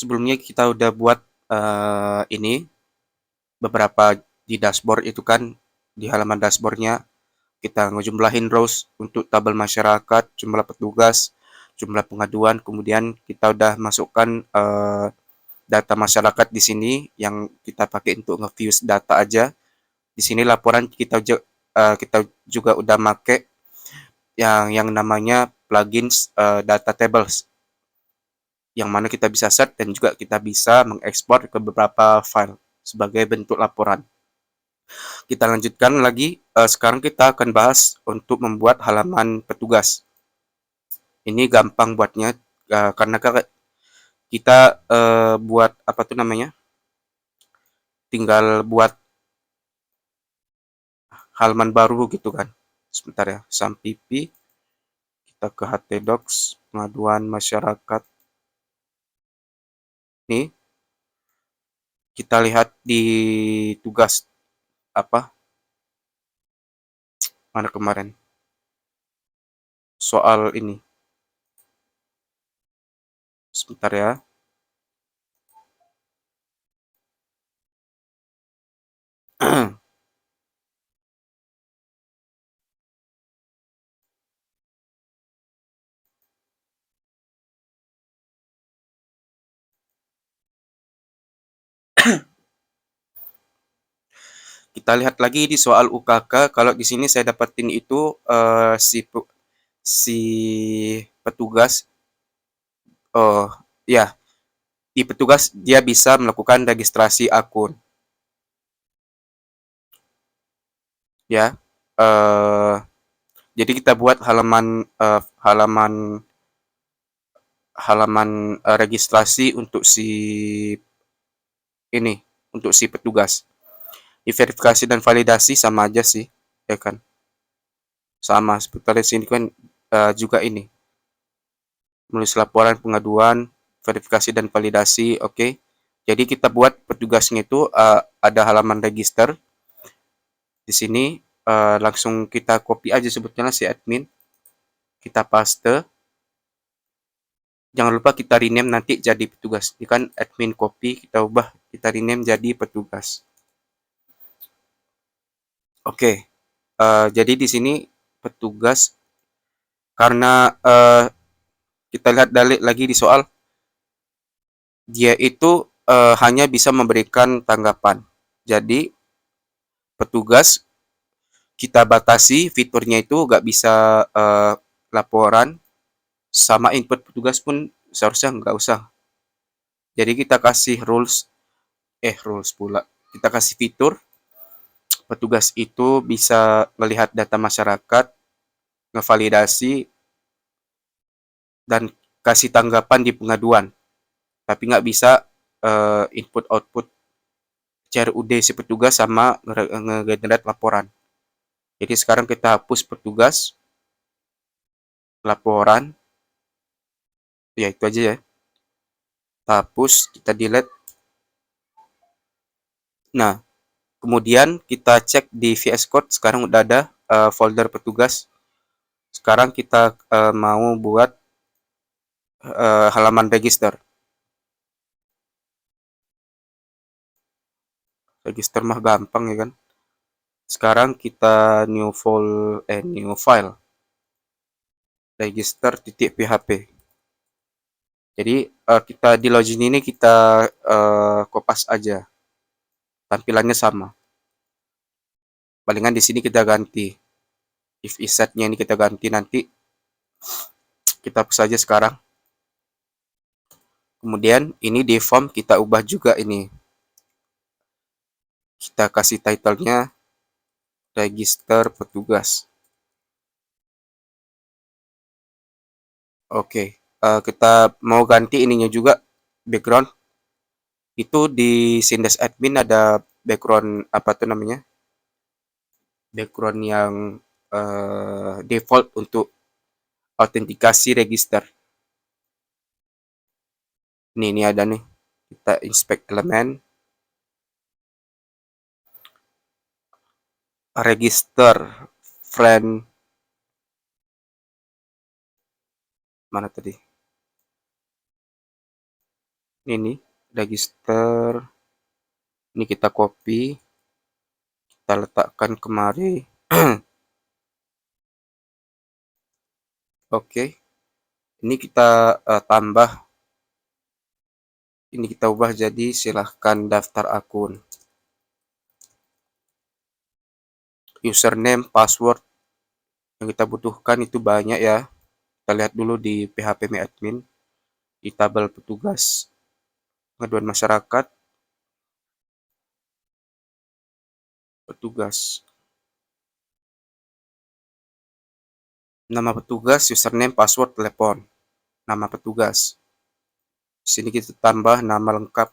sebelumnya kita udah buat ini beberapa di dashboard itu kan, di halaman dashboardnya kita ngejumlahin rows untuk tabel masyarakat, jumlah petugas, jumlah pengaduan, kemudian kita udah masukkan data masyarakat di sini yang kita pakai untuk nge-view data aja. Di sini laporan kita juga udah make yang namanya plugins data tables, yang mana kita bisa set dan juga kita bisa mengekspor ke beberapa file sebagai bentuk laporan. Kita lanjutkan lagi. Sekarang kita akan bahas untuk membuat halaman petugas. Ini gampang buatnya karena kita buat apa tuh namanya? Tinggal buat halaman baru gitu kan. Sebentar ya, sampipi. Kita ke htdocs, pengaduan masyarakat. Nih, kita lihat di tugas apa? Mana kemarin? Soal ini. Sebentar ya. Kita lihat lagi di soal UKK. Kalau di sini saya dapetin itu si petugas. Oh ya, di petugas dia bisa melakukan registrasi akun. Ya, eh, jadi kita buat halaman registrasi untuk ini, untuk si petugas. Di verifikasi dan validasi sama aja sih, ya kan? Sama seperti di sini kan juga ini menulis laporan pengaduan, verifikasi dan validasi. Oke. Okay. Jadi kita buat petugasnya itu ada halaman register di sini. Langsung kita copy aja sebetulnya si admin, kita paste. Jangan lupa kita rename nanti jadi petugas. Ini kan admin copy, kita ubah, kita rename jadi petugas. Oke. Jadi di sini petugas karena kita lihat lagi di soal, dia itu hanya bisa memberikan tanggapan. Jadi petugas kita batasi fiturnya itu nggak bisa laporan, sama input petugas pun seharusnya nggak usah. Jadi kita kasih rules pula. Kita kasih fitur petugas itu bisa melihat data masyarakat, ngevalidasi, dan kasih tanggapan di pengaduan. Tapi nggak bisa input output CRUD si petugas sama nge-generate laporan. Jadi sekarang kita hapus petugas, laporan, ya itu aja ya. Kita hapus, kita delete. Nah, kemudian kita cek di VS Code, sekarang udah ada folder petugas. Sekarang kita mau buat halaman register. Register mah gampang ya kan. Sekarang kita new file register.php. Jadi kita di login ini kita kopas aja. Tampilannya sama. Palingan di sini kita ganti. If setnya ini kita ganti nanti. Kita hapus saja sekarang. Kemudian ini di form kita ubah juga ini. Kita kasih title-nya register petugas. Oke, kita mau ganti ininya juga, background. Itu di Sindes admin ada background apa tuh namanya? Background yang default untuk autentikasi register. Ini ada nih. Kita inspect elemen. Register friend. Mana tadi? Ini register, ini kita copy, kita letakkan kemari. Oke, ini kita tambah, ini kita ubah jadi silahkan daftar akun. Username, password yang kita butuhkan itu banyak ya. Kita lihat dulu di PHP admin, di tabel petugas pengaduan masyarakat, petugas. Nama petugas, username, password, telepon. Nama petugas. Di sini kita tambah nama lengkap.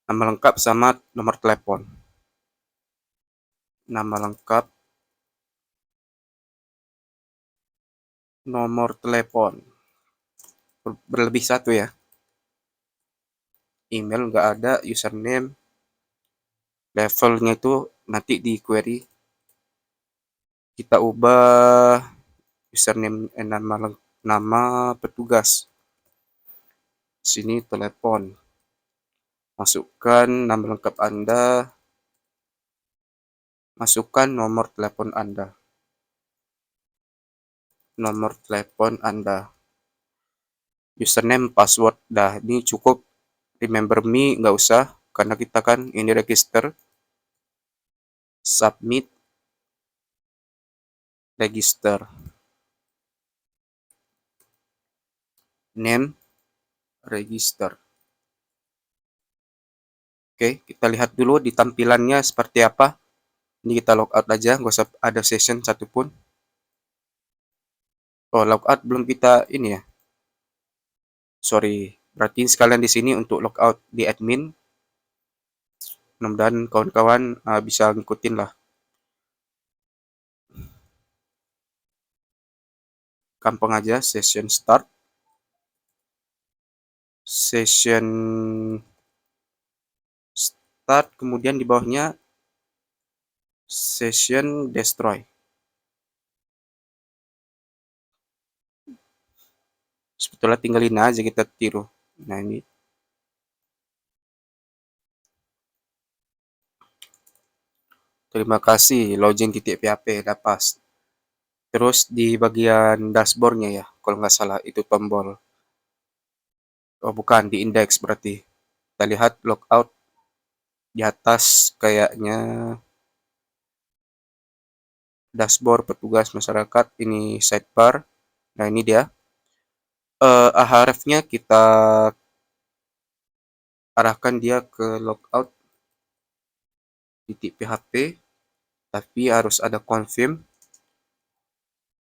Nama lengkap sama nomor telepon. Nama lengkap, nomor telepon. Berlebih satu ya. Email nggak ada, username, levelnya itu nanti di query. Kita ubah username, nama petugas. Sini telepon. Masukkan nama lengkap Anda. Masukkan nomor telepon Anda. Nomor telepon Anda. Username, password. Dah, ini cukup. Remember me nggak usah, karena kita kan ini register. Submit. Register. Name. Register. Oke, kita lihat dulu di tampilannya seperti apa. Ini kita logout aja, nggak usah ada session satupun. Oh, logout belum kita ini ya. Sorry, berarti sekalian di sini untuk logout di admin. Mudah-mudahan kawan-kawan bisa ngikutin lah. Gampang aja, session start. Session start, kemudian di bawahnya session destroy. Sebetulnya tinggalin aja, kita tiru. Nah ini. Terima kasih, login.php udah pas. Terus di bagian dashboardnya ya, kalau nggak salah itu tombol. Oh bukan, di index berarti. Kita lihat logout di atas kayaknya dashboard petugas masyarakat, ini sidebar. Nah ini dia. Ahrefnya kita arahkan dia ke logout titik php, tapi harus ada confirm,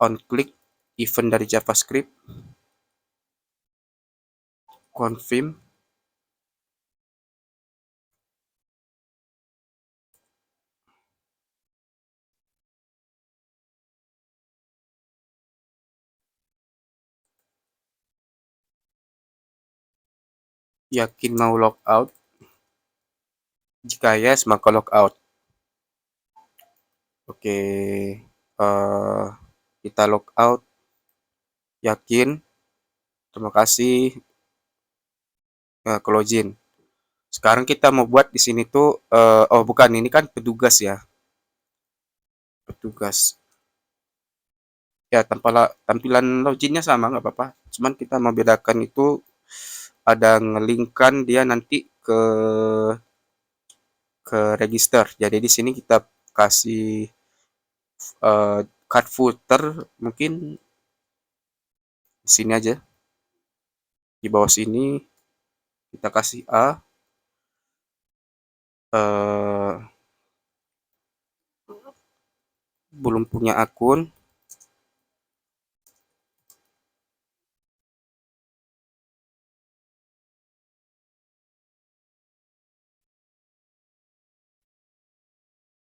on click, event dari JavaScript, confirm, yakin mau logout. Jika yes, maka logout. Oke, kita logout, yakin, terima kasih, ke login. Sekarang kita mau buat di sini tuh, oh bukan, ini kan petugas ya, petugas. Ya, tampilan loginnya sama nggak apa-apa. Cuman kita membedakan itu ada ngelingkan dia nanti ke register. Jadi di sini kita kasih card footer, mungkin di sini aja. Di bawah sini kita kasih A. Belum punya akun.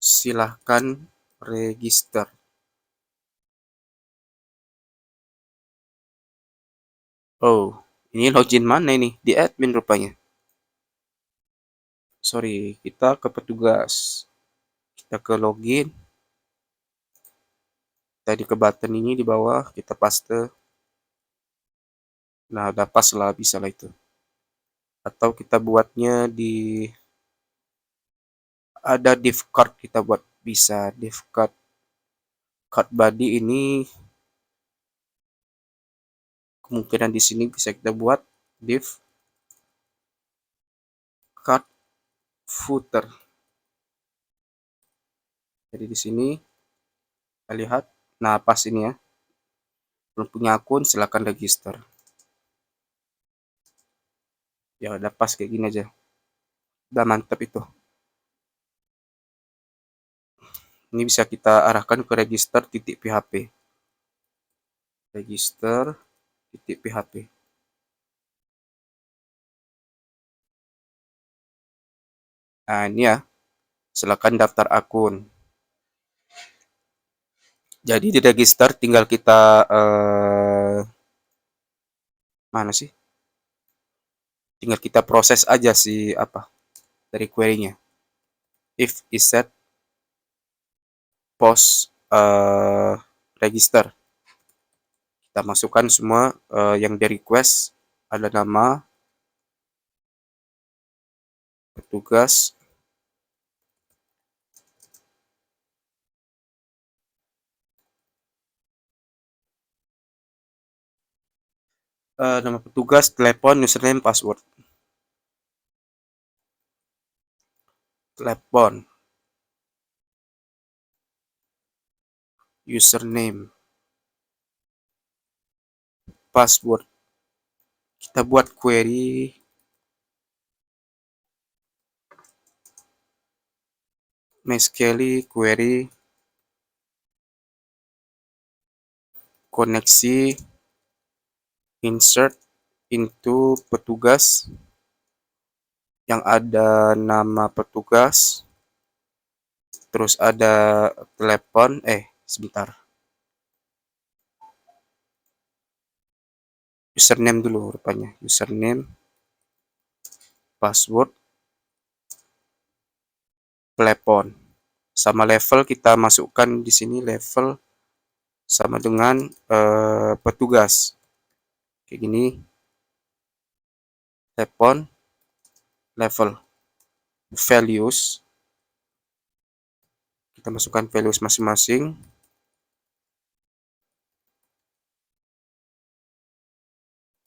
Silahkan register. Oh, ini login mana ini? Di admin rupanya. Sorry, kita ke petugas. Kita ke login. Tadi ke button ini di bawah, kita paste. Nah, udah pas lah, bisa lah itu. atau kita buatnya di ada div card, kita buat bisa div card. Card body ini kemungkinan di sini bisa kita buat div card footer. Jadi di sini kita lihat, nah pas ini ya, belum punya akun silakan register. Ya udah pas kayak gini aja, udah mantap itu. Ini bisa kita arahkan ke register titik php, register titik php. Nah ini ya, silakan daftar akun. Jadi di register tinggal kita mana sih? Tinggal kita proses aja si apa dari query-nya. If is set post register. Kita masukkan semua yang di request, ada nama petugas, nama petugas, telepon, username, password. Telepon, username, password. Kita buat query MySQL query koneksi insert into petugas yang ada nama petugas, terus ada telepon, sebentar, username dulu rupanya, username, password, telepon, sama level kita masukkan di sini, level sama dengan petugas kayak gini, telepon, level, values, kita masukkan values masing-masing,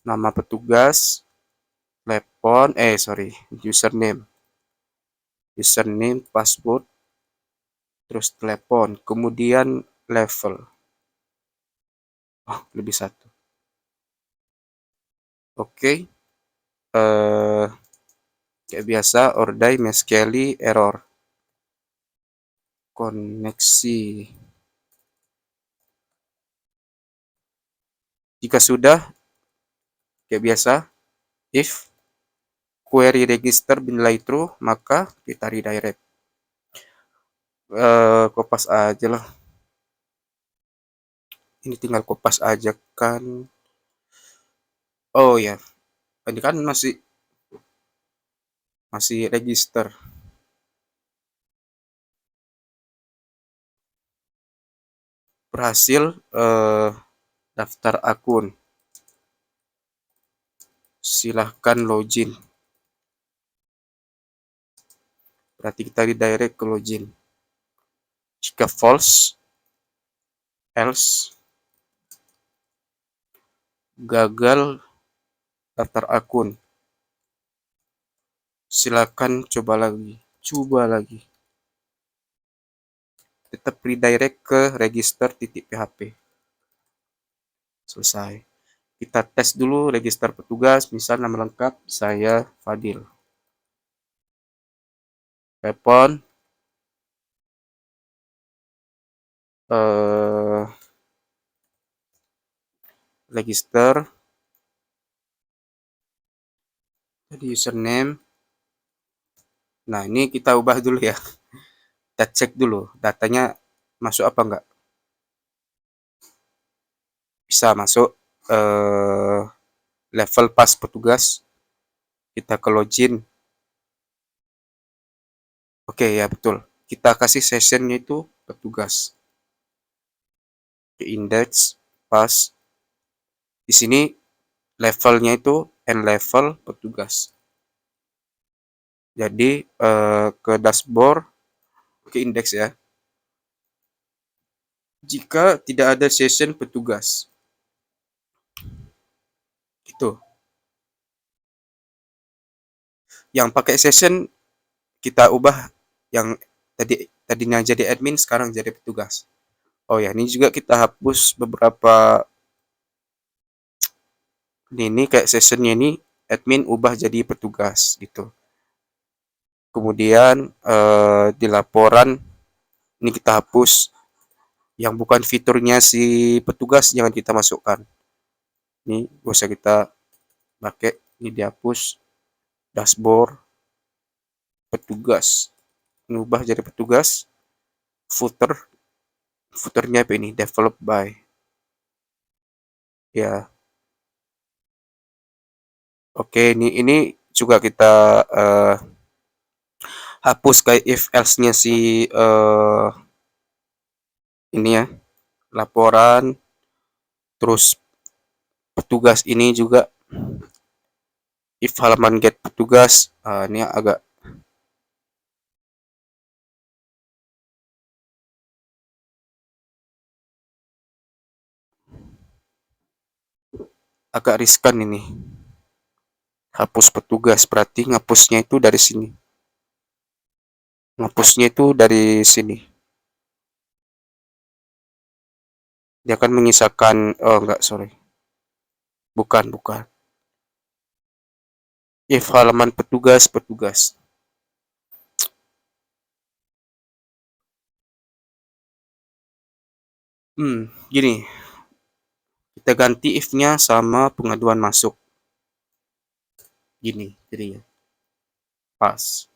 nama petugas, telepon, username, password, terus telepon, kemudian level. Oh, lebih satu. Oke. Kayak biasa, ordai MySQL error. Koneksi. Jika sudah, kayak biasa, if query register binilai true, maka kita redirect. Kopas aja lah. Ini tinggal kopas aja kan. Oh ya, ini kan masih register. Berhasil daftar akun. Silahkan login. Berarti kita redirect ke login. Jika false, else, gagal daftar akun. Silakan coba lagi. Tetap redirect ke register titik php. Selesai. Kita tes dulu register petugas, misal nama lengkap saya Fadil. Telepon, register, jadi username. Nah ini kita ubah dulu ya. Kita cek dulu datanya masuk apa enggak. Bisa masuk level pas petugas. Kita ke login. Oke ya betul. Kita kasih sessionnya itu petugas. Ke index pas. Di sini levelnya itu n level petugas. Jadi ke dashboard, ke indeks ya. Jika tidak ada session petugas, itu. Yang pakai session kita ubah, yang tadinya jadi admin sekarang jadi petugas. Oh ya, ini juga kita hapus beberapa. Ini kayak sessionnya ini admin ubah jadi petugas gitu. Kemudian di laporan ini kita hapus yang bukan fiturnya si petugas, jangan kita masukkan. Ini gak usah kita pakai. Ini dihapus. Dashboard petugas, ini ubah jadi petugas. Footernya apa ini, develop by ya. Oke, ini juga kita hapus kayak if else-nya si ini ya, laporan. Terus petugas ini juga if halaman get petugas, ini agak riskan ini. Hapus petugas berarti ngapusnya itu dari sini. Ngapusnya itu dari sini. Dia akan menyisakan, oh enggak, sorry. Bukan. If halaman petugas. Gini. Kita ganti if-nya sama pengaduan masuk. Gini, jadinya. Pas.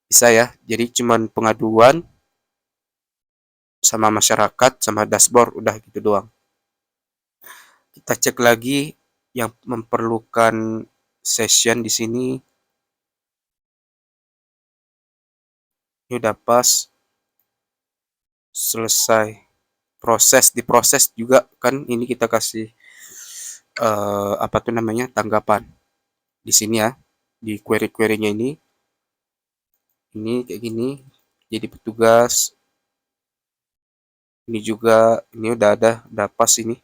Bisa ya. Jadi cuman pengaduan sama masyarakat sama dashboard, udah gitu doang. Kita cek lagi yang memerlukan session di sini. Ini udah pas. Selesai. Diproses juga kan, ini kita kasih apa tuh namanya, tanggapan di sini ya, di query-querynya ini kayak gini. Jadi petugas ini juga, ini udah pas ini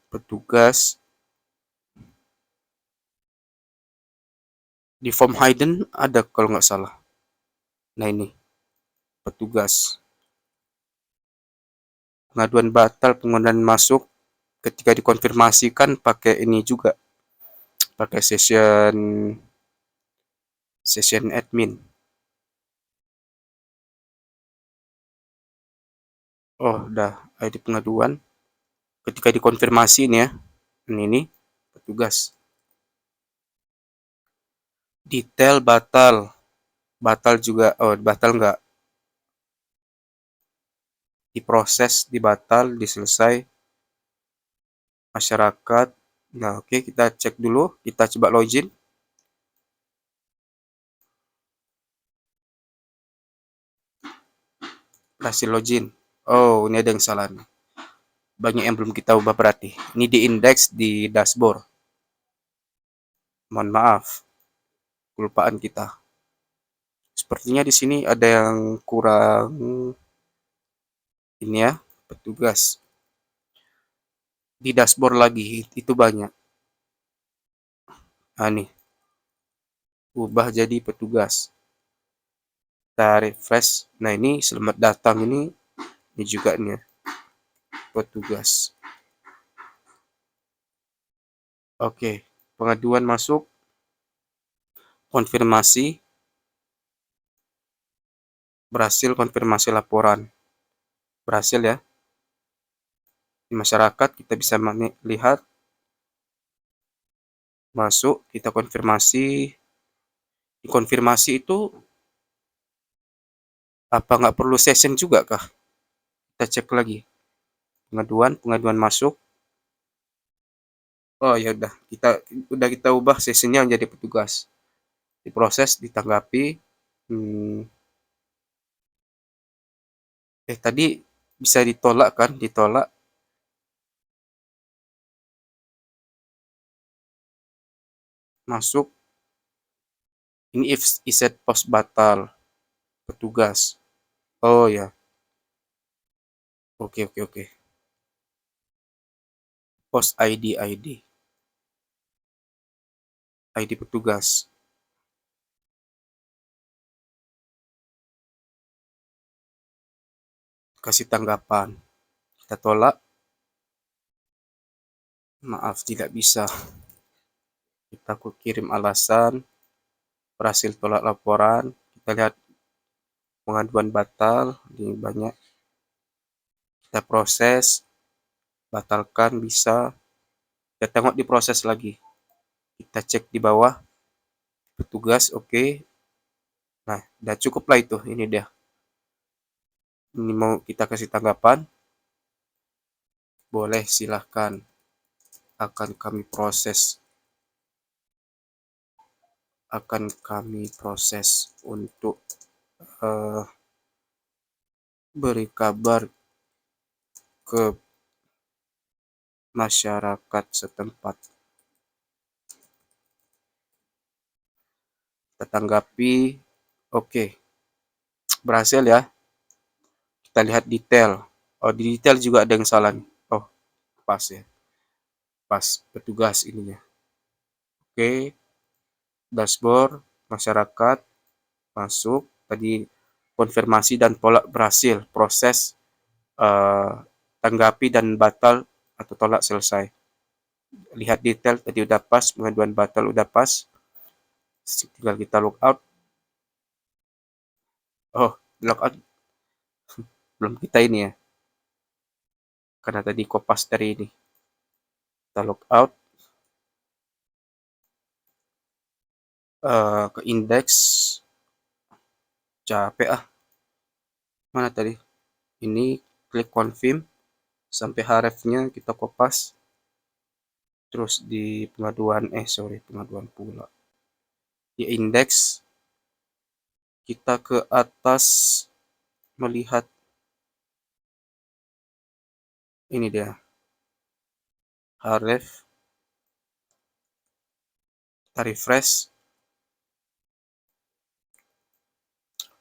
petugas. Di form hidden ada kalau nggak salah. Nah ini petugas, pengaduan batal pengundangan masuk ketika dikonfirmasikan pakai ini juga, pakai session admin. Oh udah, ID pengaduan ketika dikonfirmasi ini ya. Ini petugas. Detail batal juga. Oh batal nggak, diproses, dibatal, diselesai masyarakat. Nah oke, kita cek dulu, kita coba login. Hasil login. Oh ini ada yang salah nih. Banyak yang belum kita ubah berarti. Ini di indeks di dashboard. Mohon maaf, kelupaan kita. Sepertinya di sini ada yang kurang ini ya, petugas. Di dashboard lagi itu banyak. Nah nih, ubah jadi petugas. Kita refresh. Nah ini selamat datang ini juga nih ya, petugas. Oke, pengaduan masuk, konfirmasi, berhasil konfirmasi laporan. Berhasil ya. Di masyarakat kita bisa lihat masuk, kita konfirmasi. Di konfirmasi itu apa nggak perlu session juga kah? Kita cek lagi. Pengaduan masuk. Oh ya kita ubah sessionnya menjadi petugas. Diproses, ditanggapi. Tadi bisa ditolak kan? Ditolak. Masuk. Ini if iset pos batal petugas. Oh ya, oke oke oke. Pos ID petugas. Kasih tanggapan. Kita tolak. Maaf tidak bisa. Kita kirim alasan. Berhasil tolak laporan. Kita lihat pengaduan batal. Ini banyak. Kita proses. Batalkan bisa. Kita tengok di proses lagi. Kita cek di bawah. Petugas oke. Nah, udah cukup lah itu. Ini dia. Ini mau kita kasih tanggapan. Boleh silahkan. Akan kami proses. Untuk beri kabar ke masyarakat setempat. Kita tanggapi, oke, berhasil ya. Kita lihat detail. Oh, di detail juga ada yang salah nih. Oh, pas ya. Pas petugas ininya. Oke, dashboard masyarakat masuk. Tadi konfirmasi dan tolak berhasil. Proses tanggapi dan batal atau tolak selesai. Lihat detail tadi udah pas, pengaduan batal udah pas. Tinggal kita logout. Oh, logout belum kita ini ya. Karena tadi kopas dari ini. Kita logout. Ke indeks. Capek ah. Mana tadi? Ini klik confirm. Sampai href-nya kita kopas. Terus di pengaduan pula. Di indeks. Kita ke atas melihat. Ini dia. Href. Kita refresh.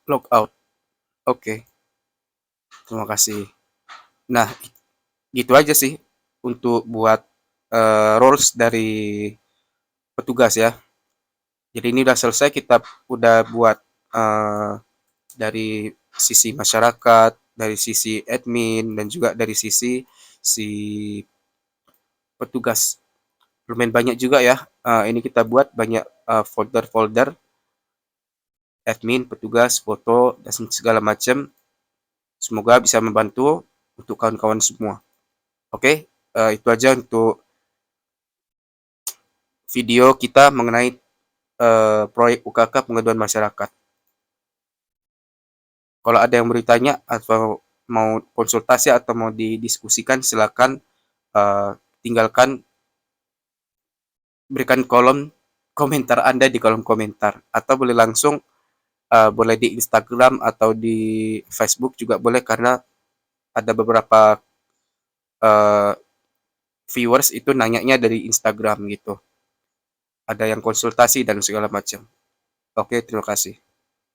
Logout. Oke. Terima kasih. Nah, gitu aja sih untuk buat roles dari petugas ya. Jadi ini udah selesai, kita udah buat dari sisi masyarakat, dari sisi admin, dan juga dari sisi si petugas. Lumayan banyak juga ya. Ini kita buat banyak folder-folder admin, petugas, foto, dan segala macam. Semoga bisa membantu untuk kawan-kawan semua. Oke, itu aja untuk video kita mengenai proyek UKK pengaduan masyarakat. Kalau ada yang bertanya atau mau konsultasi atau mau didiskusikan, silakan tinggalkan, berikan kolom komentar Anda di kolom komentar, atau boleh langsung boleh di Instagram atau di Facebook juga boleh, karena ada beberapa viewers itu nanyanya dari Instagram gitu. Ada yang konsultasi dan segala macam. Oke, terima kasih.